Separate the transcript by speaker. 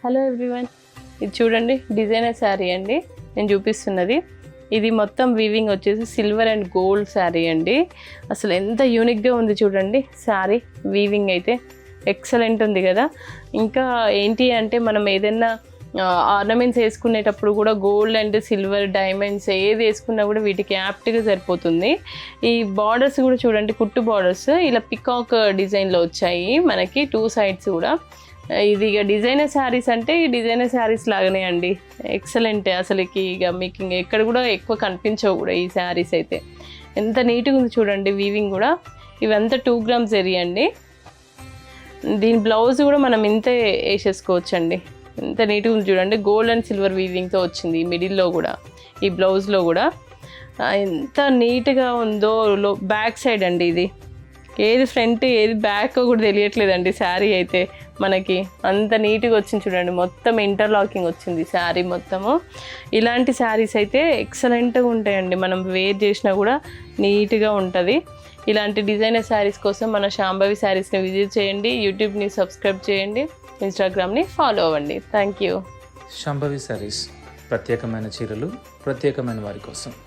Speaker 1: Hello everyone, ఇది చూడండి designer sari అండి. నేను చూపిస్తున్నది ఇది మొత్తం వీవింగ్ వచ్చేసి సిల్వర్ అండ్ గోల్డ్ శారీ అండి. అసలు ఎంత యూనిక్గా ఉంది చూడండి శారీ వీవింగ్ అయితే ఎక్సలెంట్ ఉంది కదా. ఇంకా ఏంటి అంటే మనం ఏదైనా ఆర్నమెంట్స్ వేసుకునేటప్పుడు కూడా గోల్డ్ అండ్ సిల్వర్ డైమండ్స్ ఏది వేసుకున్నా కూడా వీటికి యాప్ట్గా సరిపోతుంది. ఈ బార్డర్స్ కూడా చూడండి, కుట్టు బార్డర్స్ ఇలా పికాక్ డిజైన్లో వచ్చాయి మనకి 2 sides కూడా. ఇది ఇక డిజైనర్ శారీస్ అంటే ఈ డిజైనర్ శారీస్ లాగానే అండి, ఎక్సలెంట్. అసలుకి ఇక మీకు ఎక్కడ కూడా ఎక్కువ కనిపించవు కూడా ఈ శారీస్ అయితే. ఎంత నీట్గా ఉంది చూడండి వీవింగ్ కూడా. ఇవంతా 2 grams జరీ అండి. దీని బ్లౌజ్ కూడా మనం ఇంతే వేసేసుకోవచ్చండి. ఎంత నీట్గా ఉంది చూడండి, గోల్డ్ అండ్ సిల్వర్ వీవింగ్తో వచ్చింది మిడిల్లో కూడా. ఈ బ్లౌజ్లో కూడా ఎంత నీట్గా ఉందో. బ్యాక్ సైడ్ అండి, ఇది ఏది ఫ్రంట్ ఏది బ్యాక్ కూడా తెలియట్లేదండి శారీ అయితే మనకి. అంత నీట్గా వచ్చింది చూడండి, మొత్తం ఇంటర్లాకింగ్ వచ్చింది శారీ మొత్తము. ఇలాంటి శారీస్ అయితే ఎక్సలెంట్గా ఉంటాయండి, మనం వేర్ చేసినా కూడా నీట్గా ఉంటుంది. ఇలాంటి డిజైనర్ శారీస్ కోసం మన శాంభవి శారీస్ని విజిట్ చేయండి, యూట్యూబ్ని సబ్స్క్రైబ్ చేయండి, ఇన్స్టాగ్రామ్ని ఫాలో అవ్వండి. Thank you.
Speaker 2: శాంభవి శారీస్, ప్రత్యేకమైన చీరలు ప్రత్యేకమైన వారి కోసం.